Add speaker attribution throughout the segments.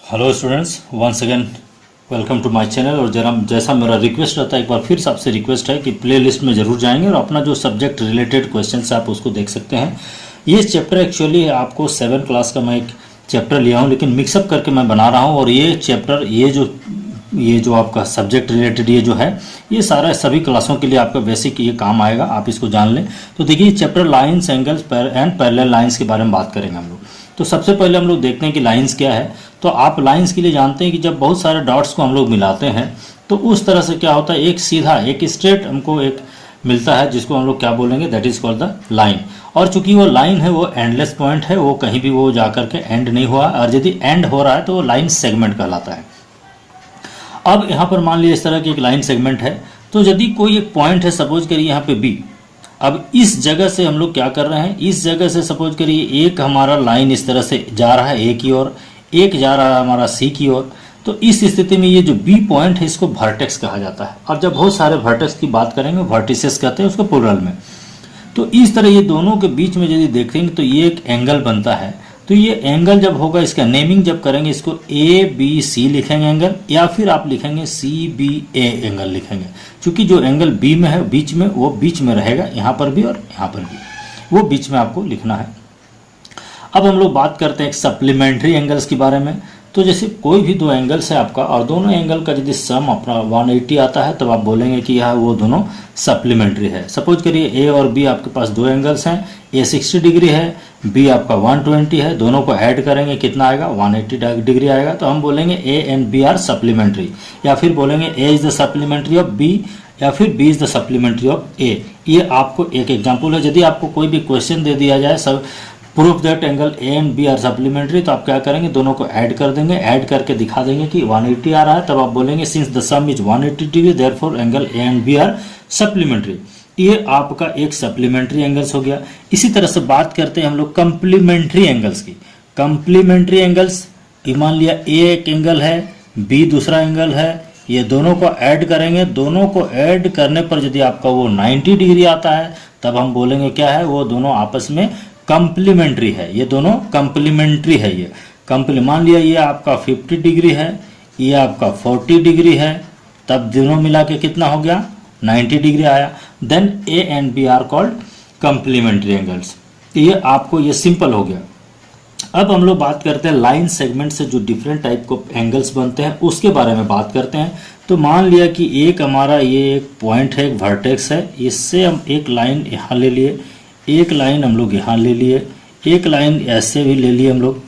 Speaker 1: Hello students, once again welcome to my channel. और जरा जैसा मेरा रिक्वेस्ट रहता है, एक बार फिर से आपसे रिक्वेस्ट है कि प्लेलिस्ट में ज़रूर जाएंगे और अपना जो सब्जेक्ट रिलेटेड क्वेश्चन है आप उसको देख सकते हैं। ये चैप्टर एक्चुअली आपको 7 क्लास का मैं एक चैप्टर लिया हूँ, लेकिन मिक्सअप करके मैं बना रहा हूँ। और ये चैप्टर ये जो आपका सब्जेक्ट रिलेटेड ये जो है, ये सारा सभी क्लासों के लिए आपका बेसिक ये काम आएगा, आप इसको जान लें। तो देखिए, chapter lines, angles and parallel lines के बारे में बात करेंगे हम लोग। तो सबसे पहले हम लोग देखते हैं कि लाइन्स क्या है। तो आप लाइन्स के लिए जानते हैं कि जब बहुत सारे डॉट्स को हम लोग मिलाते हैं तो उस तरह से क्या होता है, एक सीधा एक स्ट्रेट हमको एक मिलता है, जिसको हम लोग क्या बोलेंगे, that is called the line. और चूंकि वो लाइन है, वो एंडलेस पॉइंट है, वो कहीं भी वो जाकर के एंड नहीं हुआ, और यदि एंड हो रहा है तो वो लाइन सेगमेंट कहलाता है। अब यहाँ पर मान लीजिए इस तरह की एक लाइन सेगमेंट है। तो यदि कोई एक पॉइंट है, सपोज करिए यहाँ पे बी, अब इस जगह से हम लोग क्या कर रहे हैं, इस जगह से सपोज करिए एक हमारा लाइन इस तरह से जा रहा है ए की ओर, एक जा रहा है हमारा सी की ओर। तो इस स्थिति में ये जो बी पॉइंट है इसको वर्टेक्स कहा जाता है। और जब बहुत सारे वर्टेक्स की बात करेंगे, वर्टिसेस कहते हैं उसको प्लुरल में। तो इस तरह ये दोनों के बीच में यदि देखेंगे तो ये एक एंगल बनता है। तो ये एंगल जब होगा, इसका नेमिंग जब करेंगे, इसको ए बी सी लिखेंगे एंगल, या फिर आप लिखेंगे सी बी ए एंगल लिखेंगे। क्योंकि जो एंगल बी में है बीच में, वो बीच में रहेगा, यहाँ पर भी और यहाँ पर भी, वो बीच में आपको लिखना है। अब हम लोग बात करते हैं एक सप्लीमेंट्री एंगल्स के बारे में। तो जैसे कोई भी दो एंगल्स है आपका, और दोनों एंगल का यदि सम अपना 180 आता है, तब आप बोलेंगे कि यह वो दोनों सप्लीमेंट्री है। सपोज करिए ए और बी आपके पास दो एंगल्स हैं, ए 60 डिग्री है, बी आपका 120 है, दोनों को ऐड करेंगे कितना आएगा, 180 डिग्री आएगा। तो हम बोलेंगे A and B are supplementary, या फिर बोलेंगे A is the supplementary of B, या फिर B is the supplementary of A. ये आपको एक एग्जाम्पल है। यदि आपको कोई भी क्वेश्चन दे दिया जाए, सब proof that angle A and B are supplementary, तो आप क्या करेंगे, दोनों को ऐड कर देंगे, ऐड करके दिखा देंगे कि 180 आ रहा है। तब आप बोलेंगे since the sum is 180 degree therefore angle A and B are supplementary. ये आपका एक सप्लीमेंट्री एंगल्स हो गया। इसी तरह से बात करते हैं हम लोग कंप्लीमेंट्री एंगल्स की। कंप्लीमेंट्री एंगल्स, मान लिया ए एक एंगल है, बी दूसरा एंगल है, ये दोनों को ऐड करेंगे। दोनों को ऐड करने पर यदि आपका वो 90 डिग्री आता है, तब हम बोलेंगे क्या है, वो दोनों आपस में कंप्लीमेंट्री है। ये दोनों कंप्लीमेंट्री है। ये मान लिया ये आपका 50 डिग्री है, ये आपका 40 डिग्री है, तब दोनों मिला के कितना हो गया, 90 डिग्री आया। Then A and B are called complementary angles. ये आपको ये सिंपल हो गया। अब हम लोग बात करते हैं लाइन सेगमेंट से जो डिफरेंट टाइप को एंगल्स बनते हैं, उसके बारे में बात करते हैं। तो मान लिया कि एक हमारा ये एक पॉइंट है, एक वर्टेक्स है, इससे हम एक लाइन यहाँ ले लिए, एक लाइन हम लोग यहाँ ले लिए, एक लाइन ऐसे भी ले लिए हम लोग।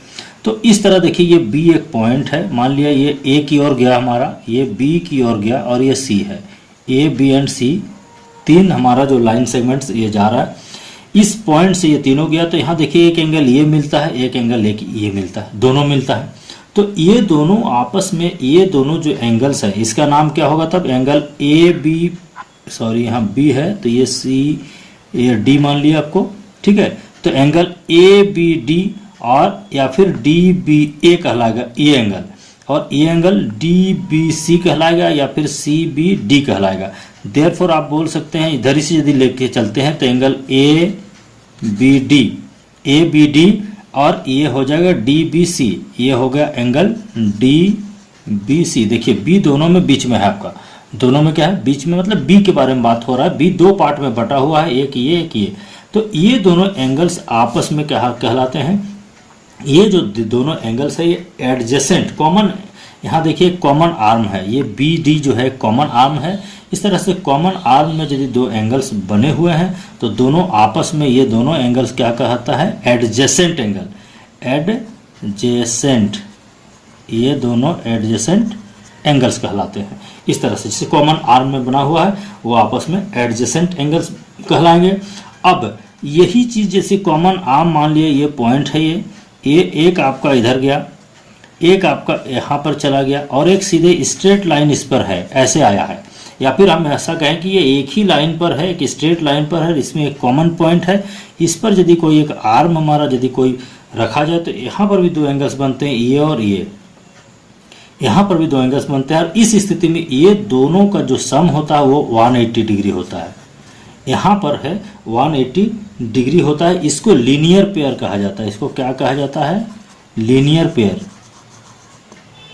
Speaker 1: तो इस तरह देखिए, ये बी एक पॉइंट है, मान लिया ये ए की ओर गया हमारा, ये बी की ओर गया, और ये सी है। ए बी एंड सी तीन हमारा जो लाइन सेगमेंट्स ये जा रहा है, इस पॉइंट से ये तीनों गया। तो यहाँ देखिए एक एंगल ये मिलता है, एक एंगल ये मिलता है, दोनों मिलता है। तो ये दोनों आपस में, ये दोनों जो एंगल्स है, इसका नाम क्या होगा तब, एंगल ए बी, सॉरी यहाँ बी है तो ये सी, ये डी मान लिया आपको, ठीक है। तो एंगल ए बी डी, और या फिर डी बी ए कहलाएगा ये एंगल, और ये एंगल डी बी सी कहलाएगा, या फिर सी बी डी कहलाएगा। देयरफॉर आप बोल सकते हैं, इधर ही से यदि लेके चलते हैं तो एंगल ए बी डी, और ये हो जाएगा डी बी सी, ये हो गया एंगल डी बी सी। देखिए बी दोनों में बीच में है आपका, दोनों में क्या है, बीच में, मतलब बी के बारे में बात हो रहा है। बी दो पार्ट में बटा हुआ है, एक ये एक ये। तो ये दोनों एंगल्स आपस में क्या कहलाते हैं, ये जो दोनों एंगल्स है ये एडजेसेंट, कॉमन, यहाँ देखिए कॉमन आर्म है, ये बी डी जो है कॉमन आर्म है। इस तरह से कॉमन आर्म में यदि दो एंगल्स बने हुए हैं तो दोनों आपस में, ये दोनों एंगल्स क्या कहता है, एडजेसेंट एंगल, एडजेसेंट, ये दोनों एडजेसेंट एंगल्स कहलाते हैं। इस तरह से जैसे कॉमन आर्म में बना हुआ है, वो आपस में एडजेसेंट एंगल्स कहलाएंगे। अब यही चीज, जैसे कॉमन आर्म मान लिए ये पॉइंट है, ये एक आपका इधर गया, एक आपका यहाँ पर चला गया, और एक सीधे स्ट्रेट लाइन इस पर है, ऐसे आया है। या फिर हम ऐसा कहें कि ये एक ही लाइन पर है, एक स्ट्रेट लाइन पर है, इसमें एक कॉमन पॉइंट है। इस पर यदि कोई एक आर्म हमारा यदि कोई रखा जाए तो यहाँ पर भी दो एंगल्स बनते हैं, ये और ये, यहाँ पर भी दो एंगल्स बनते हैं। और इस स्थिति में ये दोनों का जो सम होता है वो 180 डिग्री होता है। यहाँ पर है 180 डिग्री होता है। इसको लीनियर पेयर कहा जाता है। इसको क्या कहा जाता है, लीनियर पेयर।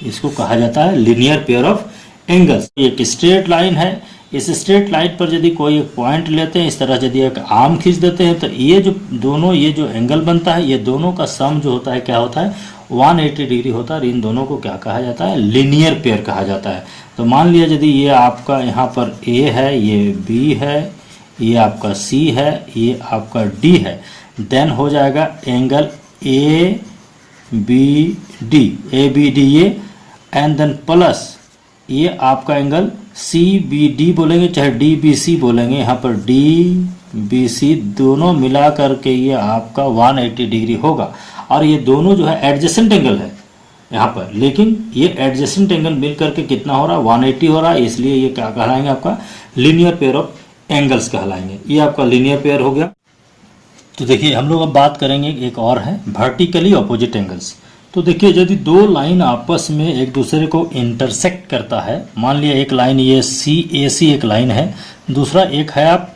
Speaker 1: इसको कहा जाता है लीनियर पेयर ऑफ एंगल्स। एक स्ट्रेट लाइन है, इस स्ट्रेट लाइन पर यदि कोई एक पॉइंट लेते हैं, इस तरह यदि एक आर्म खींच देते हैं, तो ये जो दोनों ये जो एंगल बनता है, ये दोनों का सम जो होता है क्या होता है 180 डिग्री होता है। और इन दोनों को क्या कहा जाता है लीनियर पेयर कहा जाता है। तो मान लिया यदि ये आपका यहाँ पर ए है, ये बी है, ये आपका सी है, ये आपका डी है, देन हो जाएगा एंगल ए बी डी ये, एंड देन प्लस ये आपका एंगल सी बी डी बोलेंगे चाहे डी बी सी बोलेंगे, यहाँ पर डी बी सी दोनों मिला करके ये आपका 180 डिग्री होगा। और ये दोनों जो है एडजेसेंट एंगल है यहाँ पर, लेकिन ये एडजेसेंट एंगल मिल करके कितना हो रहा है 180 हो रहा है, इसलिए ये क्या कहलाएंगे आपका लीनियर पेयर ऑफ एंगल्स कहलाएंगे। ये आपका लीनियर पेयर हो गया। तो देखिए हम लोग अब बात करेंगे एक और है वर्टिकली ऑपोजिट एंगल्स। तो देखिए यदि दो लाइन आपस में एक दूसरे को इंटरसेक्ट करता है, मान लिया एक लाइन ये सी ए सी एक लाइन है, दूसरा एक है आप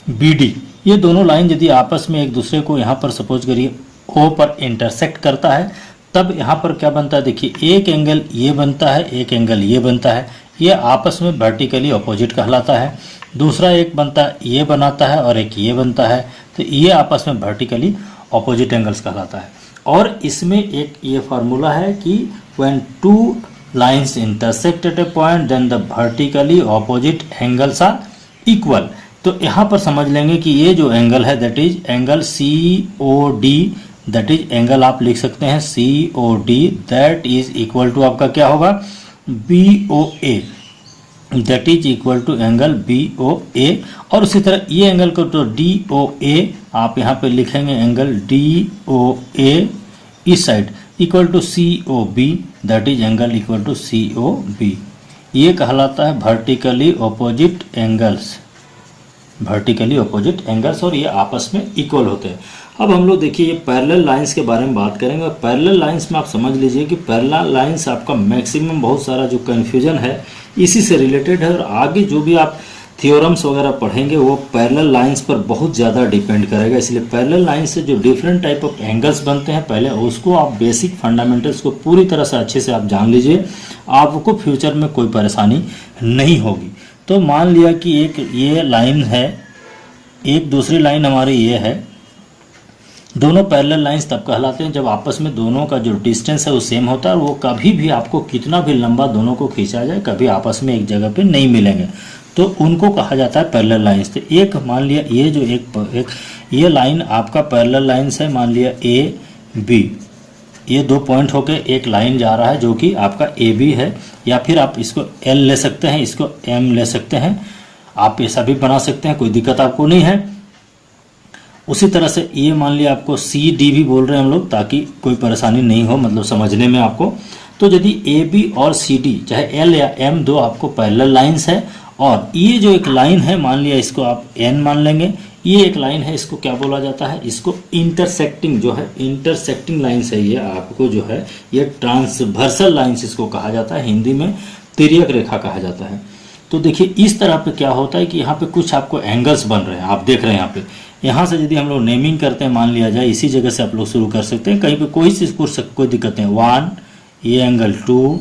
Speaker 1: बी डी, ये दोनों लाइन यदि आपस में एक दूसरे को यहाँ पर सपोज करिए ओ पर इंटरसेक्ट करता है, तब यहाँ पर क्या बनता है देखिए एक एंगल ये बनता है, एक एंगल ये बनता है, ये आपस में वर्टिकली ऑपोजिट कहलाता है। दूसरा एक बनता है ये बनाता है और एक ये बनता है, तो ये आपस में वर्टिकली ऑपोजिट एंगल्स कहलाता है। और इसमें एक ये फार्मूला है कि when two lines intersect at a point then the vertically opposite angles are equal. तो यहाँ पर समझ लेंगे कि ये जो एंगल है that is angle C O D, that is angle आप लिख सकते हैं C O D, that is equal to आपका क्या होगा B O A, that is equal to angle B O A. और उसी तरह ये एंगल को तो डी ओ ए आप यहाँ पे लिखेंगे angle D O A is side equal to C O B, that is angle equal to C O B. ये कहलाता है vertically opposite angles, vertically opposite angles, और ये आपस में इक्वल होते हैं। अब हम लोग देखिए ये पैरेलल लाइंस के बारे में बात करेंगे। और पैरेलल लाइंस में आप समझ लीजिए कि पैरेलल लाइंस आपका मैक्सिमम बहुत सारा जो कन्फ्यूजन है इसी से रिलेटेड है, और आगे जो भी आप थियोरम्स वगैरह पढ़ेंगे वो पैरेलल लाइंस पर बहुत ज़्यादा डिपेंड करेगा। इसलिए पैरेलल लाइन से जो डिफरेंट टाइप ऑफ एंगल्स बनते हैं पहले उसको आप बेसिक फंडामेंटल्स को पूरी तरह से अच्छे से आप जान लीजिए, आपको फ्यूचर में कोई परेशानी नहीं होगी। तो मान लिया कि एक ये लाइन है, एक दूसरी लाइन हमारी ये है, दोनों पैरेलल लाइंस तब कहलाते हैं जब आपस में दोनों का जो डिस्टेंस है वो सेम होता है, और वो कभी भी आपको कितना भी लंबा दोनों को खींचा जाए कभी आपस में एक जगह पे नहीं मिलेंगे, तो उनको कहा जाता है पैरेलल लाइंस। तो एक मान लिया ये जो एक ये लाइन आपका पैरेलल लाइंस है, मान लिया ए बी, ये दो पॉइंट होके एक लाइन जा रहा है जो कि आपका ए बी है, या फिर आप इसको एल ले सकते हैं, इसको एम ले सकते हैं, आप ऐसा भी बना सकते हैं, कोई दिक्कत आपको नहीं है। उसी तरह से ये मान लिया आपको सी डी भी बोल रहे हैं हम लोग ताकि कोई परेशानी नहीं हो, मतलब समझने में आपको। तो यदि ए बी और सी डी चाहे एल या एम दो आपको पैरेलल लाइंस है, और ये जो एक लाइन है मान लिया इसको आप एन मान लेंगे, ये एक लाइन है, इसको क्या बोला जाता है, इसको इंटरसेक्टिंग जो है इंटरसेक्टिंग लाइंस है, ये आपको जो है ये ट्रांसवर्सल लाइंस इसको कहा जाता है, हिंदी में तिर्यक रेखा कहा जाता है। तो देखिए इस तरह पे क्या होता है कि यहाँ पे कुछ आपको एंगल्स बन रहे हैं, आप देख रहे हैं यहाँ पे, यहाँ से यदि हम लोग नेमिंग करते हैं मान लिया जाए इसी जगह से आप लोग शुरू कर सकते हैं, कहीं पे कोई चीज़ कोई दिक्कत नहीं। 1 ये एंगल 2,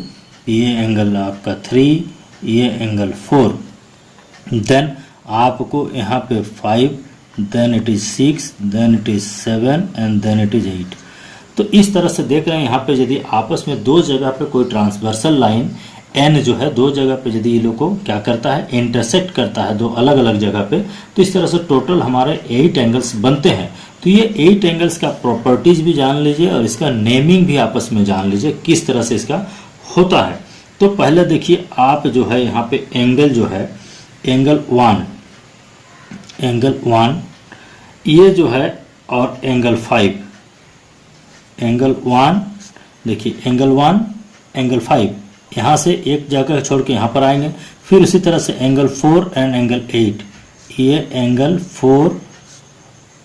Speaker 1: ये एंगल आपका 3, ये एंगल 4, देन आपको यहाँ पे 5, then it is 6, then it is 7 and then it is 8। तो इस तरह से देख रहे हैं यहाँ पे यदि आपस में दो जगह पे कोई ट्रांसवर्सल लाइन एन जो है दो जगह पे यदि ये लोग को क्या करता है इंटरसेक्ट करता है दो अलग अलग जगह पे, तो इस तरह से टोटल हमारे 8 एंगल्स बनते हैं। तो ये 8 एंगल्स का प्रॉपर्टीज भी जान लीजिए और इसका नेमिंग भी आपस में जान लीजिए किस तरह से इसका होता है। तो पहले देखिए आप जो है यहाँ पे एंगल जो है एंगल 1 ये जो है, और एंगल 5, एंगल 1 देखिए एंगल 1 एंगल 5 यहाँ से एक जगह छोड़ के यहाँ पर आएंगे। फिर उसी तरह से एंगल 4 एंड एंगल 8, ये एंगल 4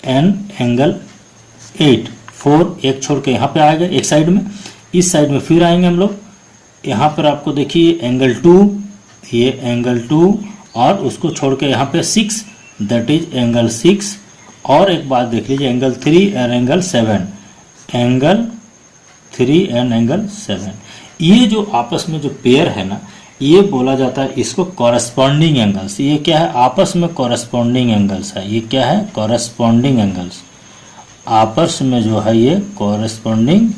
Speaker 1: एंड एंगल 8, 4 एक छोड़ के यहाँ पे आएगा एक साइड में, इस साइड में फिर आएंगे हम लोग। यहाँ पर आपको देखिए एंगल 2, ये एंगल 2 और उसको छोड़ के यहाँ पे 6, दैट इज एंगल 6। और एक बात देख लीजिए angle 3 and angle 7, angle 3 and angle 7। ये जो आपस में जो पेयर है ना, ये बोला जाता है इसको कॉरेस्पॉन्डिंग एंगल्स। ये क्या है, आपस में कॉरेस्पॉन्डिंग एंगल्स है। ये क्या है, कॉरेस्पॉन्डिंग एंगल्स, आपस में जो है ये कॉरेस्पॉन्डिंग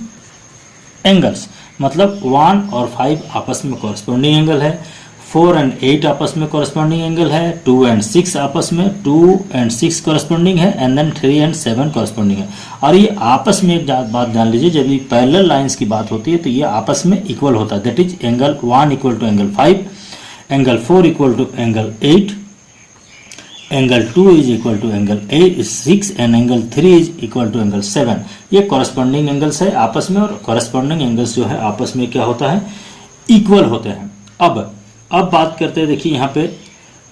Speaker 1: एंगल्स। मतलब 1 और 5 आपस में कॉरेस्पॉन्डिंग एंगल है, 4 और 8 आपस में कॉरेस्पॉन्डिंग एंगल है, 2 और 6 आपस में 2 और 6 कॉरेस्पॉन्डिंग है, एंड देन 3 और 7 कॉरेस्पॉन्डिंग है। और ये आपस में एक बात जान लीजिए, जब ये पैरेलल लाइंस की बात होती है तो ये आपस में इक्वल होता है। That is angle 1 equal to angle 5, angle 4 equal to angle 8, angle 2 is equal to angle 6 and angle 3 is equal to angle 7। ये कॉरेस्पॉन्डिंग एंगल्स है आपस में, और कॉरेस्पॉन्डिंग एंगल्स जो है आपस में क्या होता है, इक्वल होते हैं। अब बात करते हैं, देखिए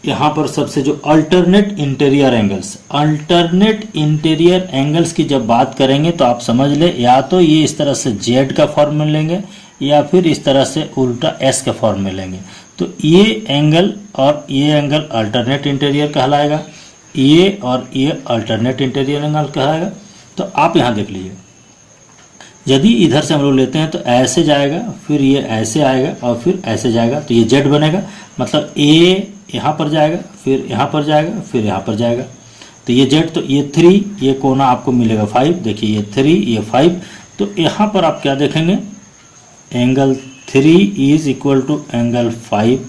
Speaker 1: यहाँ पर सबसे जो alternate interior angles, alternate interior angles की जब बात करेंगे तो आप समझ ले, या तो ये इस तरह से जेड का फॉर्म में लेंगे या फिर इस तरह से उल्टा एस का फॉर्म में लेंगे। तो ये एंगल और ये एंगल अल्टरनेट इंटीरियर कहलाएगा, ये और ये अल्टरनेट इंटीरियर एंगल कहलाएगा। तो आप यहाँ देख लीजिए, यदि इधर से हम लोग लेते हैं तो ऐसे जाएगा, फिर ये ऐसे आएगा और फिर ऐसे जाएगा, तो ये जेड बनेगा। मतलब ए यहाँ पर जाएगा, फिर यहाँ पर जाएगा, फिर यहाँ पर जाएगा, तो ये जेड। तो ये 3, ये कोना आपको मिलेगा 5। देखिए ये 3, ये 5। तो यहाँ पर आप क्या देखेंगे, angle 3 is equal to angle 5,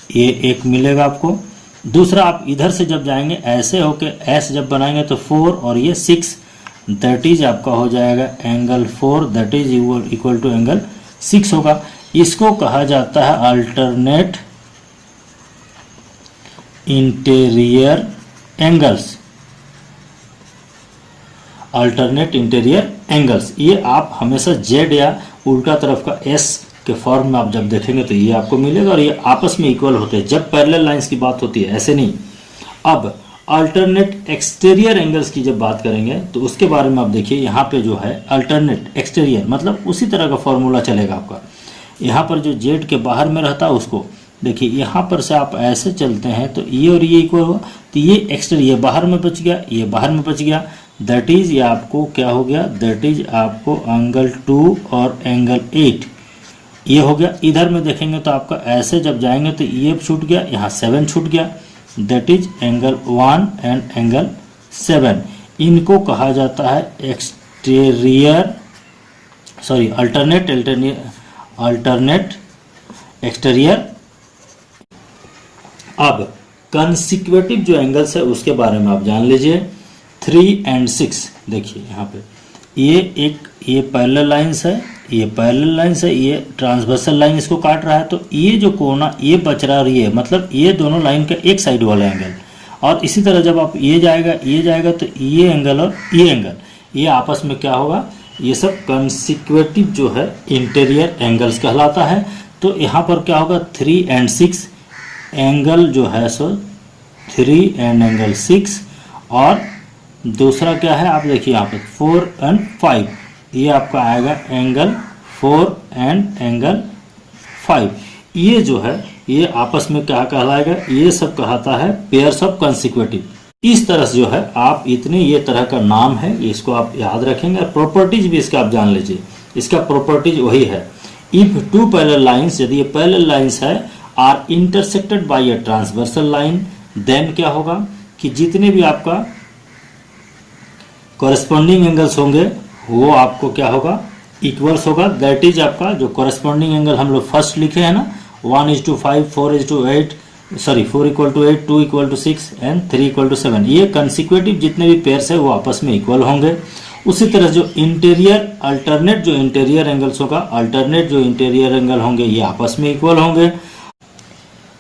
Speaker 1: ये एक मिलेगा आपको। दूसरा, आप इधर से जब जाएंगे ऐसे होके एस जब बनाएंगे तो 4 और ये 6, दैट इज आपका हो जाएगा angle 4, that is equal to angle 6 होगा। इसको कहा जाता है alternate interior angles, alternate interior angles. ये आप हमेशा जेड या उल्टा तरफ का एस के फॉर्म में आप जब देखेंगे तो ये आपको मिलेगा, और ये आपस में इक्वल होते हैं जब पैरेलल लाइंस की बात होती है, ऐसे नहीं। अब अल्टरनेट एक्सटीरियर एंगल्स की जब बात करेंगे तो उसके बारे में आप देखिए, यहाँ पे जो है अल्टरनेट एक्सटीरियर मतलब उसी तरह का फॉर्मूला चलेगा आपका। यहाँ पर जो जेड के बाहर में रहता है उसको देखिए, यहाँ पर से आप ऐसे चलते हैं तो ये और ये इक्वल हुआ, तो ये एक्सटीरियर बाहर में बच गया, ये बाहर में बच गया, दैट इज ये आपको क्या हो गया, दैट इज आपको एंगल 2 और एंगल 8 ये हो गया। इधर में देखेंगे तो आपका ऐसे जब जाएंगे तो ये छूट गया, यहाँ 7 छूट गया, that is angle 1 and angle 7। इनको कहा जाता है एक्सटीरियर, सॉरी अल्टरनेट एक्सटीरियर। अब कंसिक्यूटिव जो एंगल्स है उसके बारे में आप जान लीजिए, 3 और 6। देखिए यहाँ पे ये पैरेलल लाइंस है, ये पैरेलल लाइंस है, ये ट्रांसवर्सल लाइन इसको काट रहा है, तो ये जो कोना ये बच रहा है, ये मतलब ये दोनों लाइन का एक साइड वाला एंगल। और इसी तरह जब आप ये जाएगा तो ये एंगल और ये एंगल ये आपस में क्या होगा, ये सब कंसिक्यूटिव जो है इंटीरियर एंगल्स कहलाता है। तो यहाँ पर क्या होगा, 3 और 6 एंगल जो है सो 3 एंड एंगल 6, और दूसरा क्या है आप देखिए यहाँ पर 4 और 5, ये आपका आएगा एंगल 4 एंड एंगल 5। ये जो है ये आपस में क्या कहलाएगा, ये सब कहता है पेयर्स ऑफ कंसिक्यूटिव। इस तरह से जो है आप इतने ये तरह का नाम है, इसको आप याद रखेंगे। और प्रॉपर्टीज भी इसका आप जान लीजिए, इसका प्रॉपर्टीज वही है, इफ 2 पैरेलल लाइंस, यदि ये पैरेलल लाइंस है are intersected by a transversal line, then क्या होगा कि जितने भी आपका कॉरेस्पॉन्डिंग एंगल्स होंगे वो आपको क्या होगा, इक्वल्स होगा। दैट इज आपका जो कॉरेस्पॉन्डिंग एंगल हम लोग फर्स्ट लिखे हैं ना, 1:5, 4:8, sorry 4 equal to 8, 2 equal to 6 and 3 equal to 7। ये कंसिक्यूटिव जितने भी पेयर्स है वो आपस में इक्वल होंगे। उसी तरह जो इंटीरियर अल्टरनेट जो इंटीरियर एंगल्स होगा, अल्टरनेट जो इंटीरियर एंगल होंगे ये आपस में इक्वल होंगे।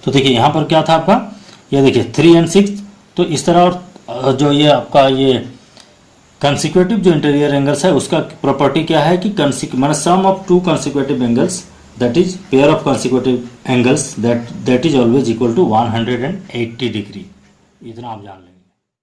Speaker 1: तो देखिए यहाँ पर क्या था आपका, ये देखिए 3 और 6, तो इस तरह। और जो ये आपका ये कंसिक्यूटिव जो इंटीरियर एंगल्स है उसका प्रॉपर्टी क्या है कि मतलब sum of 2 consecutive angles, that is pair of consecutive angles, that is always equal to 180 degree. इतना आप जान लें।